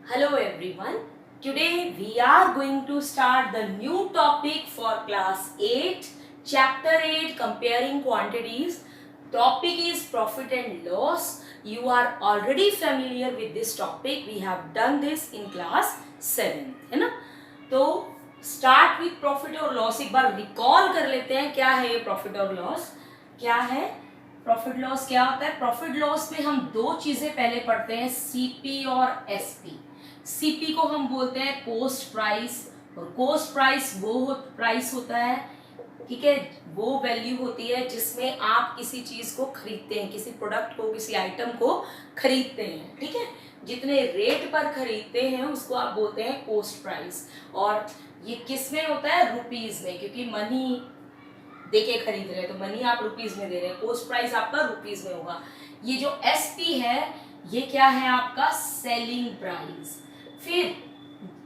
Hello everyone. Today we are going to start the new topic for class 8, chapter 8, comparing quantities. Topic is profit and loss. You are already familiar with this topic. We have done this in class 7, है ना? तो start with profit और loss. एक बार recall कर लेते हैं क्या है ये profit और loss. क्या है प्रॉफिट लॉस? क्या होता है प्रॉफिट लॉस में? हम दो चीजें पहले पढ़ते हैं, सीपी और एसपी. सीपी को हम बोलते हैं कॉस्ट प्राइस, और कॉस्ट प्राइस वो प्राइस होता है, ठीक है, वो वैल्यू होती है जिसमें आप किसी चीज को खरीदते हैं, किसी प्रोडक्ट को, किसी आइटम को खरीदते हैं, ठीक है. जितने रेट पर खरीदते हैं उसको आप बोलते हैं कॉस्ट प्राइस. और ये किस में होता है? रुपीज में, क्योंकि मनी देके खरीद रहे हैं तो मनी आप रुपीज में दे रहे हैं, कॉस्ट प्राइस आपका रुपीज में होगा. ये जो एसपी है ये क्या है? आपका सेलिंग प्राइस. फिर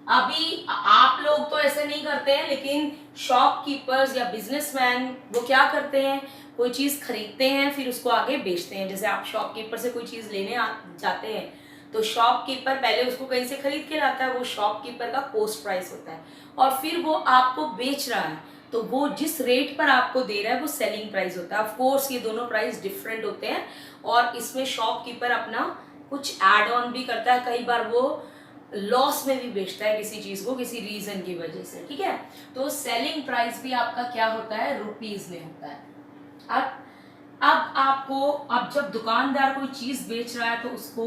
अभी आप लोग तो ऐसे नहीं करते हैं, लेकिन शॉपकीपर्स या बिजनेसमैन वो क्या करते हैं? कोई चीज खरीदते हैं फिर उसको आगे बेचते हैं. जैसे आप शॉपकीपर से कोई चीज लेने जाते हैं तो शॉपकीपर पहले उसको कहीं से खरीद के लाता है, वो शॉपकीपर का कॉस्ट प्राइस होता है, और फिर वो आपको बेच रहा है तो वो जिस रेट पर आपको दे रहा है वो सेलिंग प्राइस होता है. ऑफ कोर्स ये दोनों प्राइस डिफरेंट होते हैं, और इसमें शॉपकीपर अपना कुछ एड ऑन भी करता है. कई बार वो लॉस में भी बेचता है किसी चीज को किसी रीजन की वजह से, ठीक है. तो सेलिंग प्राइस भी आपका क्या होता है? रुपीज में होता है. अब आपको, अब जब दुकानदार कोई चीज बेच रहा है तो उसको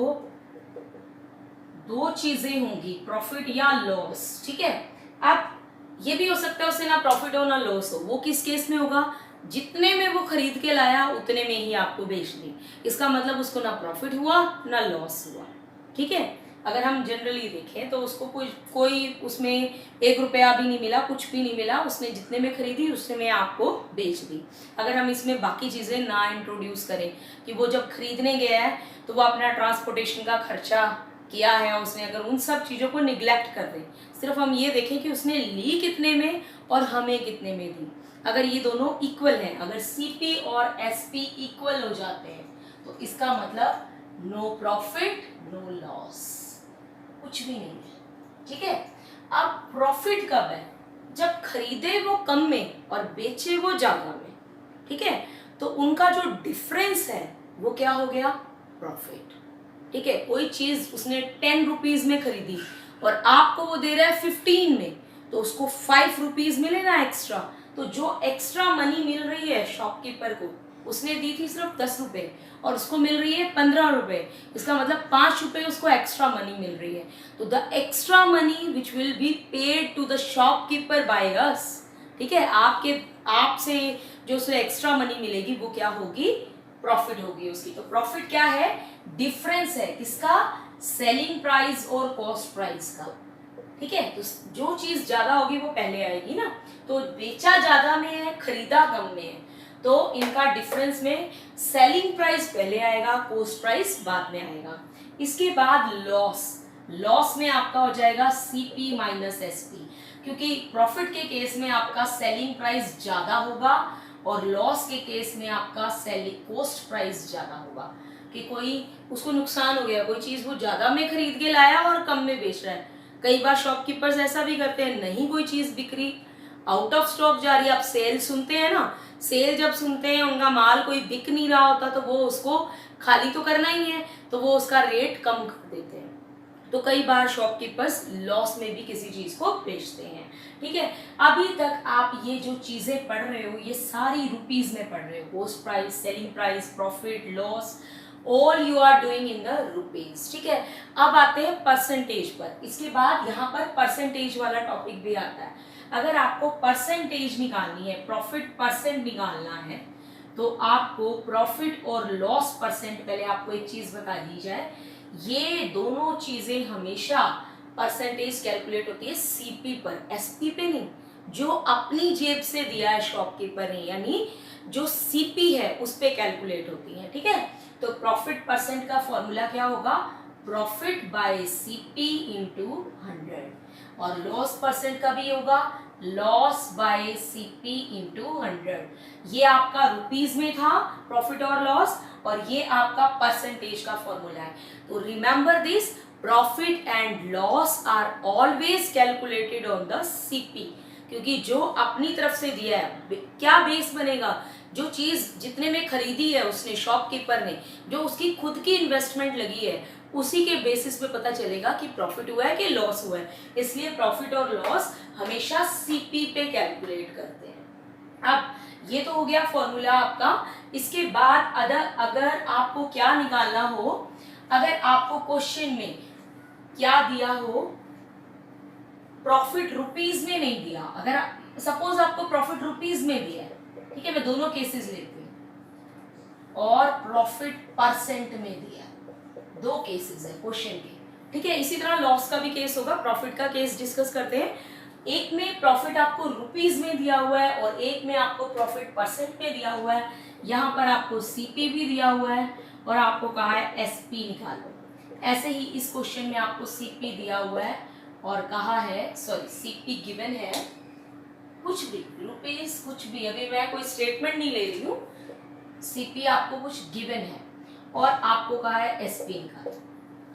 दो चीजें होंगी, प्रॉफिट या लॉस, ठीक है. अब ये भी हो सकता है उससे ना प्रॉफिट हो ना लॉस हो. वो किस केस में होगा? जितने में वो खरीद के लाया उतने में ही आपको बेच दी. इसका मतलब उसको ना प्रॉफिट हुआ ना लॉस हुआ, ठीक है. अगर हम जनरली देखें तो उसको कोई उसमें 1 रुपया भी नहीं मिला, कुछ भी नहीं मिला, उसने जितने में खरीदी उसने में आपको बेच दी. अगर हम इसमें बाकी चीज़ें ना इंट्रोड्यूस करें कि वो जब खरीदने गया है तो वो अपना ट्रांसपोर्टेशन का खर्चा किया है उसने, अगर उन सब चीज़ों को निगलेक्ट कर दें, सिर्फ हम ये देखें कि उसने ली कितने में और हमें कितने में दी. अगर ये दोनों इक्वल हैं, अगर सीपी और एसपी इक्वल हो जाते हैं तो इसका मतलब नो प्रॉफिट नो लॉस, कुछ भी नहीं है, ठीक है. अब प्रॉफिट कब है? जब खरीदे वो कम में और बेचे वो ज्यादा में, ठीक है. तो उनका जो डिफरेंस है वो क्या हो गया? प्रॉफिट, ठीक है. कोई चीज उसने 10 रुपीज में खरीदी और आपको वो दे रहा है 15 में, तो उसको 5 रुपीज मिले ना एक्स्ट्रा. तो जो एक्स्ट्रा मनी मिल रही है शॉपकीपर को, उसने दी थी सिर्फ 10 रुपए और उसको मिल रही है 15 रुपए, इसका मतलब 5 रुपए उसको एक्स्ट्रा मनी मिल रही है. तो the extra money which will be paid to the shopkeeper by us, ठीक है, आपसे जो उसे एक्स्ट्रा मनी मिलेगी वो क्या होगी? प्रॉफिट होगी उसकी. तो प्रॉफिट क्या है? डिफरेंस है किसका? सेलिंग प्राइस और कॉस्ट प्राइस का, ठीक है. तो जो चीज ज्यादा होगी वो पहले आएगी ना. तो बेचा ज्यादा में है, खरीदा कम में है, तो इनका डिफरेंस में सेलिंग प्राइस पहले आएगा, कॉस्ट प्राइस बाद में आएगा. इसके बाद लॉस. लॉस में आपका हो जाएगा सीपी माइनस एसपी, क्योंकि प्रॉफिट के केस में आपका सेलिंग प्राइस ज्यादा होगा और लॉस के केस में आपका सेलिंग कॉस्ट प्राइस ज्यादा होगा. कि कोई उसको नुकसान हो गया, कोई चीज वो ज्यादा में खरीद के लाया और कम में बेच रहा है. कई बार शॉपकीपर्स ऐसा भी करते हैं, नहीं कोई चीज बिक रही, आउट ऑफ स्टॉक जा रही है. आप सेल सुनते हैं ना, सेल जब सुनते हैं उनका माल कोई बिक नहीं रहा होता तो वो उसको खाली तो करना ही है, तो वो उसका रेट कम कर देते हैं. तो कई बार शॉपकीपर्स लॉस में भी किसी चीज को बेचते हैं, ठीक है. अभी तक आप ये जो चीजें पढ़ रहे हो ये सारी रुपीज में पढ़ रहे हो. Cost price, selling price, profit, loss, all you are doing in the rupees, ठीक है. अब आते हैं परसेंटेज पर. इसके बाद यहाँ पर परसेंटेज वाला टॉपिक भी आता है. अगर आपको परसेंटेज निकालनी है, प्रॉफिट परसेंट निकालना है, तो आपको प्रॉफिट और लॉस परसेंट, पहले आपको एक चीज बता दी जाए, ये दोनों चीजें हमेशा परसेंटेज कैलकुलेट होती है सीपी पर, एसपी पे नहीं. जो अपनी जेब से दिया है शॉपकीपर ने, यानी जो सीपी है उस पे कैलकुलेट होती है, ठीक है. तो प्रॉफिट परसेंट का फॉर्मूला क्या होगा? Profit by CP into 100. और लॉस परसेंट का भी होगा लॉस बाय सीपी इंटू 100. ये आपका रुपीज में था प्रॉफिट और लॉस, और ये आपका परसेंटेज का फॉर्मूला है. तो remember this, profit and loss are always calculated on the CP, क्योंकि जो अपनी तरफ से दिया है क्या बेस बनेगा, जो चीज जितने में खरीदी है उसने शॉपकीपर ने, जो उसकी खुद की इन्वेस्टमेंट लगी है, उसी के बेसिस पे पता चलेगा कि प्रॉफिट हुआ है कि लॉस हुआ है। इसलिए प्रॉफिट और लॉस हमेशा सीपी पे कैलकुलेट करते हैं। अब ये तो हो गया फॉर्मूला आपका। इसके बाद अगर आपको क्या निकालना हो, अगर आपको क्वेश्चन में क्या दिया हो, प्रॉफिट रुपीज में नहीं दिया, अगर सपोज आपको प्रॉफिट रुपीज में दिया है, ठीक है, मैं दोनों केसेस लेती हूँ, और प्रॉफिट परसेंट में दिया, दो केसेस है क्वेश्चन के, ठीक है। इसी तरह लॉस का भी केस होगा, प्रॉफिट का केस डिस्कस करते हैं। एक में प्रॉफिट आपको रुपीज में दिया हुआ है और एक में आपको प्रॉफिट परसेंट में दिया हुआ है। यहाँ पर आपको सीपी भी दिया हुआ है और आपको कहा है एसपी निकालो। ऐसे ही इस क्वेश्चन में आपको सीपी दिया हुआ है और कहा है, सॉरी सीपी गिवन है, कुछ भी रुपीज कुछ भी, अभी मैं कोई स्टेटमेंट नहीं ले रही हूँ, सीपी आपको कुछ गिवन है और आपको कहा है एसपी निकालो,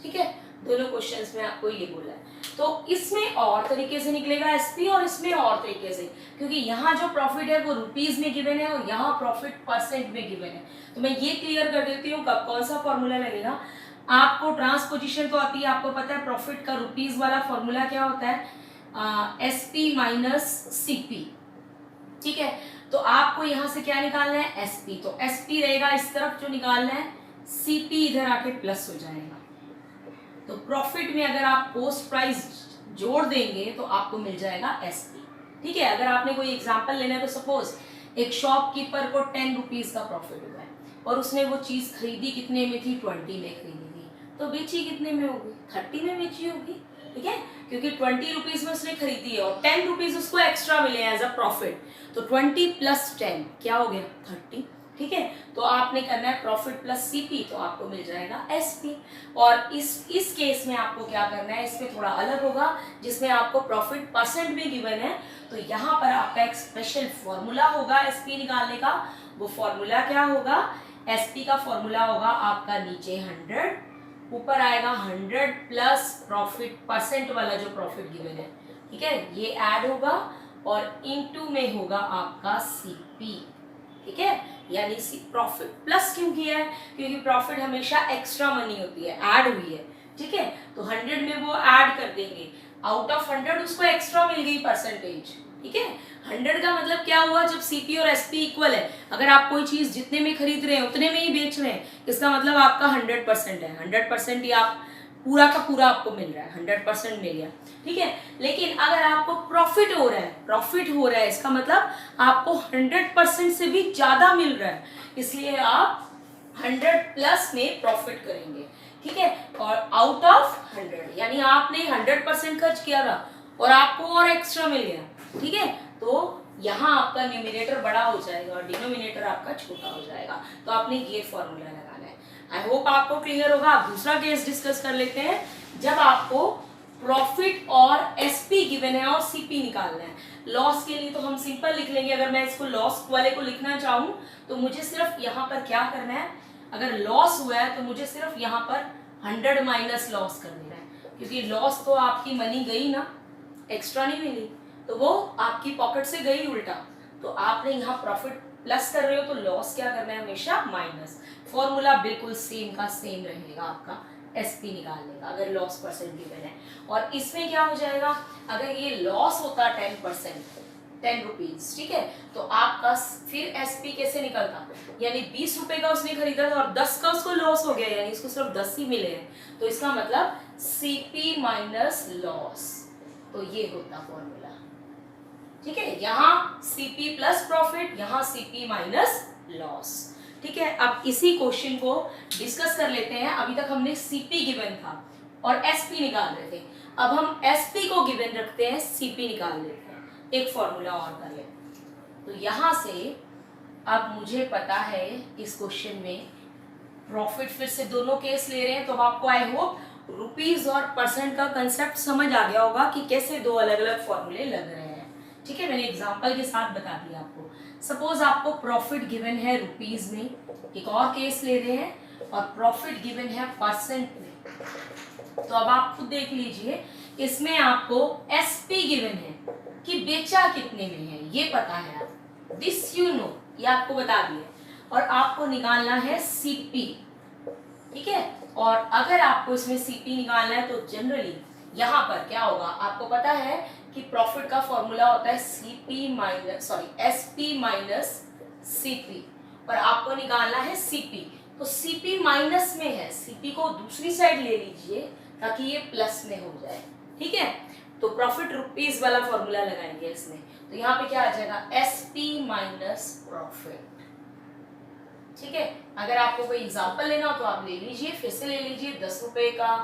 ठीक है। दोनों क्वेश्चंस में आपको ये बोला है, तो इसमें और तरीके से निकलेगा एसपी और इसमें और तरीके से, क्योंकि यहाँ जो प्रॉफिट है वो रुपीज में गिवन है और यहाँ प्रॉफिट परसेंट में गिवन है। तो मैं ये क्लियर कर देती हूँ कब कौन सा फॉर्मूला लगेगा। आपको ट्रांसपोजिशन तो आती है, आपको पता है प्रॉफिट का रुपीज वाला फॉर्मूला क्या होता है, एसपी माइनस सीपी, ठीक है। तो आपको यहाँ से क्या निकालना है, एसपी, तो एसपी रहेगा इस तरफ जो निकालना है, सीपी इधर आके प्लस हो जाएगा। तो प्रॉफिट में अगर आप पोस्ट प्राइस जोड़ देंगे तो आपको मिल जाएगा एसपी, ठीक है। अगर आपने कोई एग्जांपल लेना है तो सपोज एक शॉपकीपर को 10 रुपीज का प्रॉफिट हुआ है और उसने वो चीज खरीदी कितने में थी, 20 में खरीदी थी, तो बेची कितने में होगी, 30 में बेची होगी, ठीक है, क्योंकि 20 रुपीज में उसने खरीदी है और 10 रुपीज उसको एक्स्ट्रा मिले एज अ प्रॉफिट, तो 20 प्लस 10 क्या हो गया, 30, ठीक है। तो आपने करना है प्रॉफिट प्लस सीपी, तो आपको मिल जाएगा एसपी। और इस केस में आपको क्या करना है, इसमें थोड़ा अलग होगा, जिसमें आपको प्रॉफिट परसेंट भी गिवन है, तो यहाँ पर आपका एक स्पेशल फॉर्मूला होगा एसपी निकालने का। वो फॉर्मूला क्या होगा, एसपी का फॉर्मूला होगा आपका नीचे 100, ऊपर आएगा 100 प्लस प्रॉफिट परसेंट वाला जो प्रॉफिट गिवन है, ठीक है, ये ऐड होगा और इनटू में होगा आपका सीपी, ठीक है। यानी प्रॉफिट प्लस क्यों किया है, क्योंकि प्रॉफिट हमेशा एक्स्ट्रा मनी होती है, ऐड हुई है, ठीक है, तो 100 में वो ऐड कर देंगे, आउट ऑफ 100 उसको एक्स्ट्रा मिल गई परसेंटेज, ठीक है। 100 का मतलब क्या हुआ, जब सीपी और एसपी इक्वल है, अगर आप कोई चीज जितने में खरीद रहे हैं उतने में ही बेच रहे हैं, इसका मतलब आपका 100% है, 100% ही आप पूरा का पूरा आपको मिल रहा है, 100% मिल गया, ठीक है। लेकिन अगर आपको प्रॉफिट हो रहा है, इसका मतलब आपको 100% से भी ज्यादा मिल रहा है, इसलिए आप 100 प्लस में प्रॉफिट करेंगे, ठीक है। और आउट ऑफ 100 यानी आपने 100% खर्च किया था और आपको और एक्स्ट्रा मिल गया, ठीक है, तो यहाँ आपका न्यूमिनेटर बड़ा हो जाएगा और डिनोमिनेटर आपका छोटा हो जाएगा। तो आपने ये फॉर्मूला लगाना है। आई होप आपको क्लियर होगा। आप दूसरा केस डिस्कस कर लेते हैं, जब आपको प्रॉफिट और एसपी गिवन है और सीपी निकालना है। लॉस के लिए तो हम सिंपल लिख लेंगे, अगर मैं इसको लॉस वाले को लिखना चाहूँ तो मुझे सिर्फ यहाँ पर क्या करना है, अगर लॉस हुआ है तो मुझे सिर्फ यहाँ पर 100 माइनस लॉस कर देना है, क्योंकि लॉस तो आपकी मनी गई ना, एक्स्ट्रा नहीं मिली, तो वो आपकी पॉकेट से गई उल्टा, तो आपने यहाँ प्रॉफिट प्लस कर रहे हो तो लॉस क्या करना है, हमेशा माइनस। फॉर्मूला बिल्कुल सेम का सेम रहेगा आपका एसपी निकालने का, अगर लॉस परसेंट गिवन है। और इसमें क्या हो जाएगा, अगर ये लॉस होता 10%, 10 रुपीज, ठीक है, तो आपका फिर एसपी कैसे निकलता, यानी 20 रुपए का उसने खरीदा था और 10 का उसको लॉस हो गया, यानी इसको सिर्फ 10 ही मिले हैं, तो इसका मतलब सीपी माइनस लॉस, तो ये होता फॉर्मूला, ठीक है। यहाँ सीपी प्लस प्रॉफिट, यहाँ सीपी माइनस लॉस, ठीक है। अब इसी क्वेश्चन को डिस्कस कर लेते हैं। अभी तक हमने सीपी गिवन था और एसपी निकाल रहे थे, अब हम एसपी को गिवन रखते हैं, सीपी निकाल लेते हैं, एक फॉर्मूला और कर लेते। तो यहाँ से अब मुझे पता है इस क्वेश्चन में प्रॉफिट, फिर से दोनों केस ले रहे हैं, तो आपको आई होप रुपीज और परसेंट का कंसेप्ट समझ आ गया होगा कि कैसे दो अलग अलग फॉर्मूले लग रहे हैं, ठीक है। मैंने एग्जांपल के साथ बता दिया आपको। सपोज आपको प्रॉफिट गिवन है रुपीज में, एक और केस ले रहे हैं, और प्रॉफिट गिवन है परसेंट में, तो अब आप खुद देख लीजिए, इसमें आपको SP गिवन है कि बेचा कितने में है, ये पता है आप, दिस यू नो, ये आपको बता दिया, और आपको निकालना है CP, ठीक है। और अगर आपको इसमें CP निकालना है तो जनरली यहाँ पर क्या होगा, आपको पता है कि प्रॉफिट का फॉर्मूला होता है SP माइनस CP, और आपको निकालना है CP, तो CP माइनस में है, CP को दूसरी साइड ले लीजिए ताकि ये प्लस में हो जाए, ठीक है। तो प्रॉफिट रुपीस वाला फॉर्मूला लगाएंगे इसमें, तो यहाँ पे क्या आ जाएगा, SP माइनस प्रॉफिट, ठीक है। अगर आपको कोई एग्जांपल लेना हो तो आप ले लीजिए, फिर से ले लीजिए, 10 रुपए का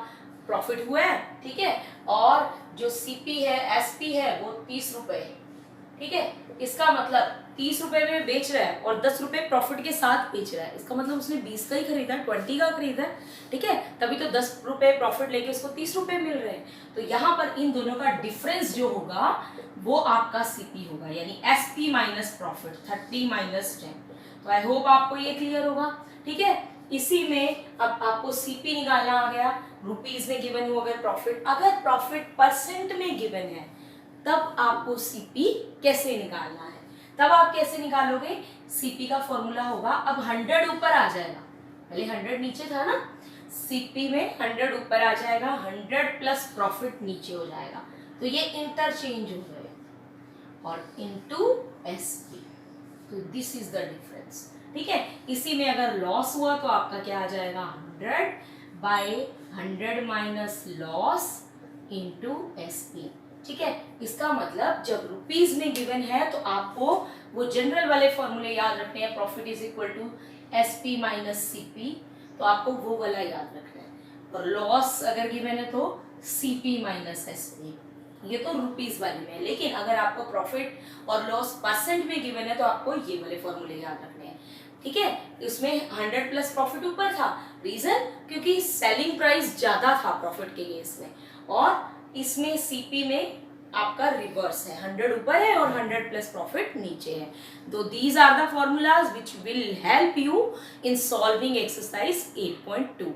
प्रॉफिट हुआ है, ठीक है, और जो CP है, SP है, वो 30 रुपए है, ठीक है। इसका मतलब 30 रुपए में बेच रहा है और 10 रुपए प्रॉफिट के साथ बेच रहा है, इसका मतलब उसने 20 का ही खरीदा है, 20 का खरीदा है, ठीक है, तभी तो 10 रुपए प्रॉफिट लेके उसको 30 रुपए मिल रहे हैं। तो यहाँ पर इन दोनों का डिफरेंस जो होगा वो आपका CP होगा, यानी SP माइनस प्रॉफिट, 30 माइनस 10। तो आई होप आपको ये क्लियर होगा, ठीक है। इसी में अब आपको CP निकालना आ गया, रुपीज में गिवन हो अगर प्रॉफिट, अगर प्रॉफिट परसेंट में गिवन है तब आपको CP कैसे निकालना है, तब आप कैसे निकालोगे, CP का फॉर्मूला होगा, अब 100 ऊपर आ जाएगा, पहले 100 नीचे था ना, CP में 100 ऊपर आ जाएगा, 100 प्लस प्रॉफिट नीचे हो जाएगा, तो ये इंटरचेंज हो गए और इनटू SP, तो दिस इज द डिफरेंस, ठीक है। इसी में अगर लॉस हुआ तो आपका क्या आ जाएगा, 100 by 100 minus loss into SP, ठीक है। इसका मतलब जब रुपीस में गिवन है तो आपको वो जनरल वाले फॉर्मूले याद रखने हैं, profit is equal to SP minus CP, तो आपको वो वाला याद रखना है, और लॉस अगर गिवन है तो CP माइनस SP, ये तो रुपीस वाले में है। लेकिन अगर आपको प्रॉफिट और लॉस परसेंट में गिवन है तो आपको ये वाले फॉर्मूले याद रखने हैं, ठीक है। इसमें 100 प्लस प्रॉफिट ऊपर था, रीजन क्योंकि सेलिंग प्राइस ज्यादा था प्रॉफिट के केस में, और इसमें CP में आपका रिवर्स है, 100 ऊपर है और 100 प्लस प्रॉफिट नीचे है। तो these are the formulas which will help you in solving exercise 8.2।